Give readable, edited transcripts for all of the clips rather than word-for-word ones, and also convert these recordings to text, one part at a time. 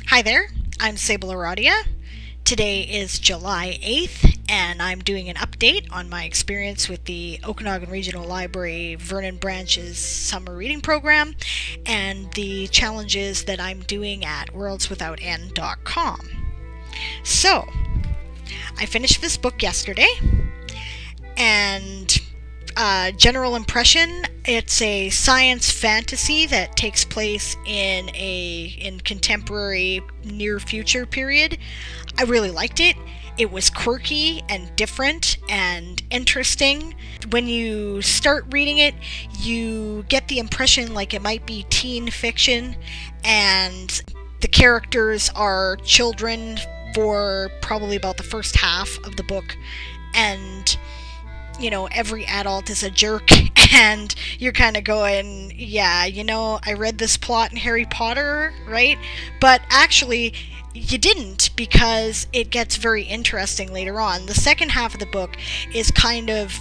Hi there, I'm Sable Aradia. Today is July 8th, and I'm doing an update on my experience with the Okanagan Regional Library Vernon Branch's Summer Reading program and the challenges that I'm doing at worldswithoutend.com. So, I finished this book yesterday, and general impression, it's a science fantasy that takes place in contemporary near future period. I really liked it. It was quirky and different and interesting. When you start reading it, you get the impression like it might be teen fiction, and the characters are children for probably about the first half of the book, and every adult is a jerk, and you're kind of going, yeah, I read this plot in Harry Potter, right? But actually, you didn't, because it gets very interesting later on. The second half of the book is kind of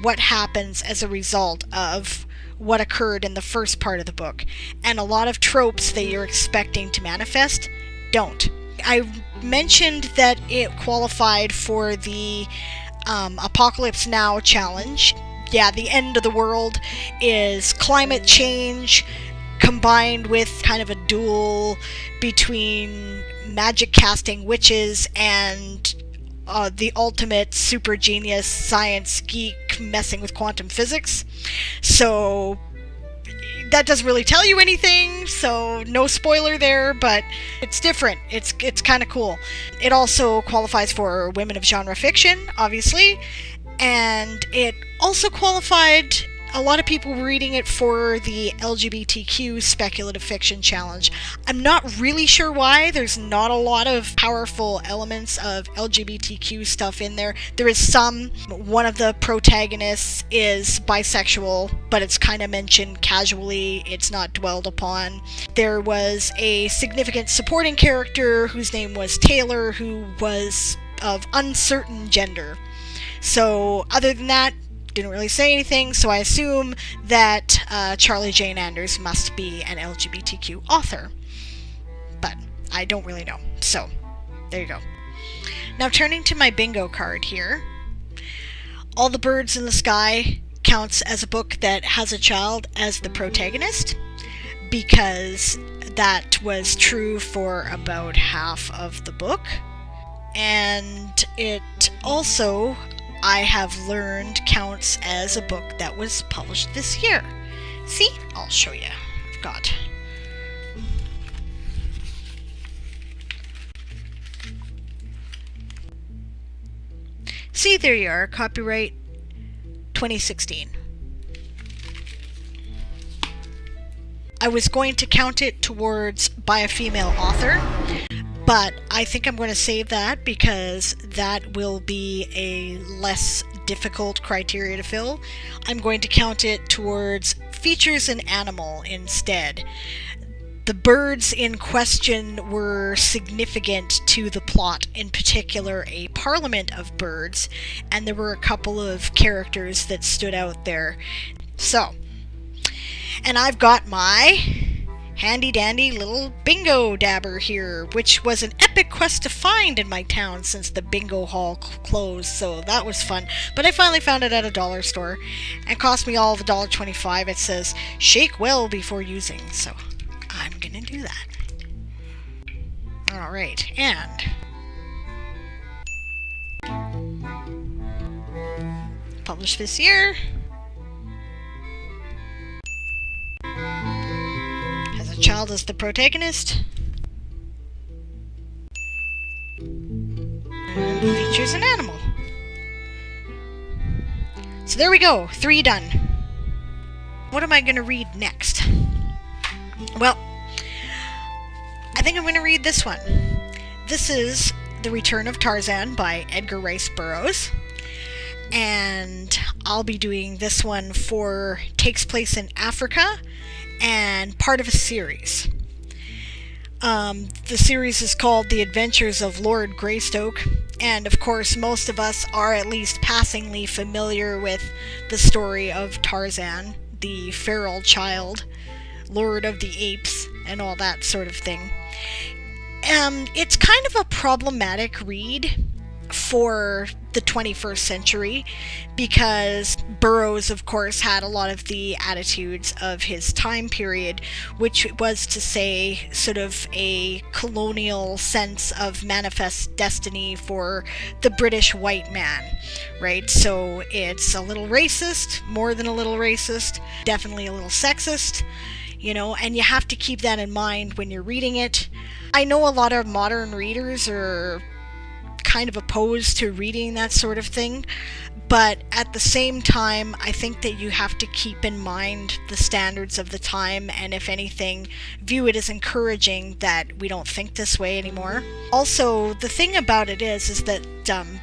what happens as a result of what occurred in the first part of the book. And a lot of tropes that you're expecting to manifest don't. I mentioned that it qualified for the Apocalypse Now challenge. Yeah, the end of the world is climate change combined with kind of a duel between magic casting witches and the ultimate super genius science geek messing with quantum physics. So that doesn't really tell you anything, so no spoiler there, but it's different. It's kind of cool. It also qualifies for Women of Genre Fiction, obviously, and it also qualified, a lot of people were reading it for the LGBTQ Speculative Fiction Challenge. I'm not really sure why. There's not a lot of powerful elements of LGBTQ stuff in there. There is some. One of the protagonists is bisexual, but it's kind of mentioned casually. It's not dwelled upon. There was a significant supporting character whose name was Taylor, who was of uncertain gender. So other than that, didn't really say anything, so I assume that Charlie Jane Anders must be an LGBTQ author. But I don't really know. So, there you go. Now turning to my bingo card here. All the Birds in the Sky counts as a book that has a child as the protagonist, because that was true for about half of the book. And it also, I have learned, counts as a book that was published this year. See? I'll show you. I've got... See, there you are. Copyright 2016. I was going to count it towards by a female author, but I think I'm going to save that because that will be a less difficult criteria to fill. I'm going to count it towards features an animal instead. The birds in question were significant to the plot, in particular a parliament of birds, and there were a couple of characters that stood out there. So, and I've got my handy-dandy little bingo dabber here, which was an epic quest to find in my town since the bingo hall closed, so that was fun. But I finally found it at a dollar store, and cost me all of $1.25. It says, shake well before using, so I'm gonna do that. Alright, and... published this year. Child is the protagonist. And features an animal. So there we go, 3 done. What am I going to read next? Well, I think I'm going to read this one. This is The Return of Tarzan by Edgar Rice Burroughs. And I'll be doing this one takes place in Africa, and part of a series. The series is called The Adventures of Lord Greystoke, and of course most of us are at least passingly familiar with the story of Tarzan, the feral child, Lord of the Apes, and all that sort of thing. It's kind of a problematic read for the 21st century because Burroughs, of course, had a lot of the attitudes of his time period, which was to say sort of a colonial sense of manifest destiny for the British white man, right? So it's a little racist, more than a little racist, definitely a little sexist, and you have to keep that in mind when you're reading it. I know a lot of modern readers are kind of opposed to reading that sort of thing, but at the same time, I think that you have to keep in mind the standards of the time, and if anything, view it as encouraging that we don't think this way anymore. Also, the thing about it is that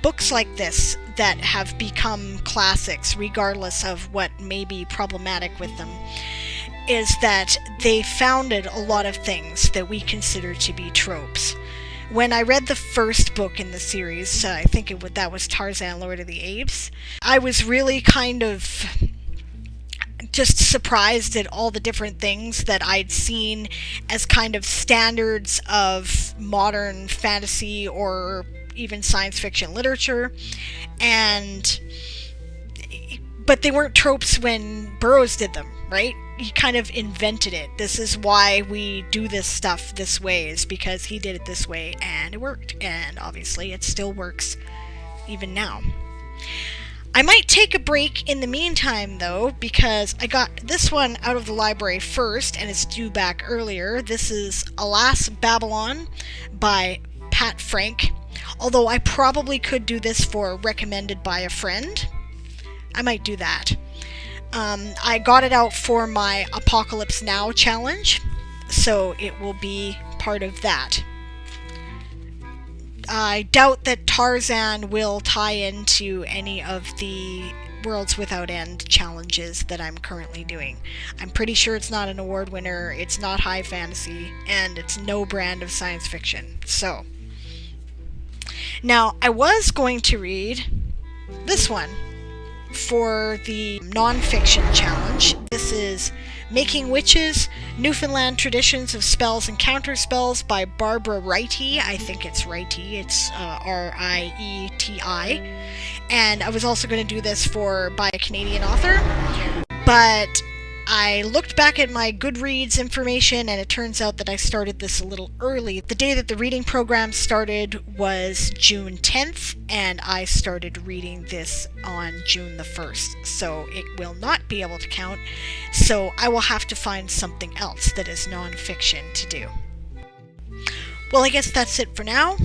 books like this that have become classics, regardless of what may be problematic with them, is that they founded a lot of things that we consider to be tropes. When I read the first book in the series, I think that was Tarzan, Lord of the Apes, I was really kind of just surprised at all the different things that I'd seen as kind of standards of modern fantasy or even science fiction literature, but they weren't tropes when Burroughs did them, right? He kind of invented it. This is why we do this stuff this way, is because he did it this way and it worked. And obviously it still works even now. I might take a break in the meantime though, because I got this one out of the library first and it's due back earlier. This is Alas, Babylon by Pat Frank. Although I probably could do this for recommended by a friend. I might do that. I got it out for my Apocalypse Now challenge, so it will be part of that. I doubt that Tarzan will tie into any of the Worlds Without End challenges that I'm currently doing. I'm pretty sure it's not an award winner, it's not high fantasy, and it's no brand of science fiction. So, now I was going to read this one for the non-fiction challenge. This is Making Witches, Newfoundland Traditions of Spells and Counterspells by Barbara Rieti. I think it's Rieti. It's R-I-E-T-I. And I was also going to do this by a Canadian author. But I looked back at my Goodreads information and it turns out that I started this a little early. The day that the reading program started was June 10th and I started reading this on June the 1st. So it will not be able to count. So I will have to find something else that is non-fiction to do. Well, I guess that's it for now.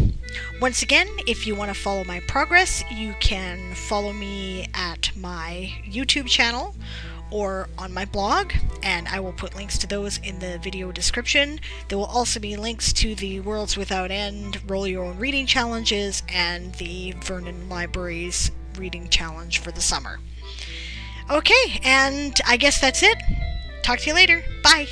Once again, if you want to follow my progress, you can follow me at my YouTube channel or on my blog, and I will put links to those in the video description. There will also be links to the Worlds Without End Roll Your Own Reading Challenges and the Vernon Library's Reading Challenge for the summer. Okay, and I guess that's it. Talk to you later. Bye!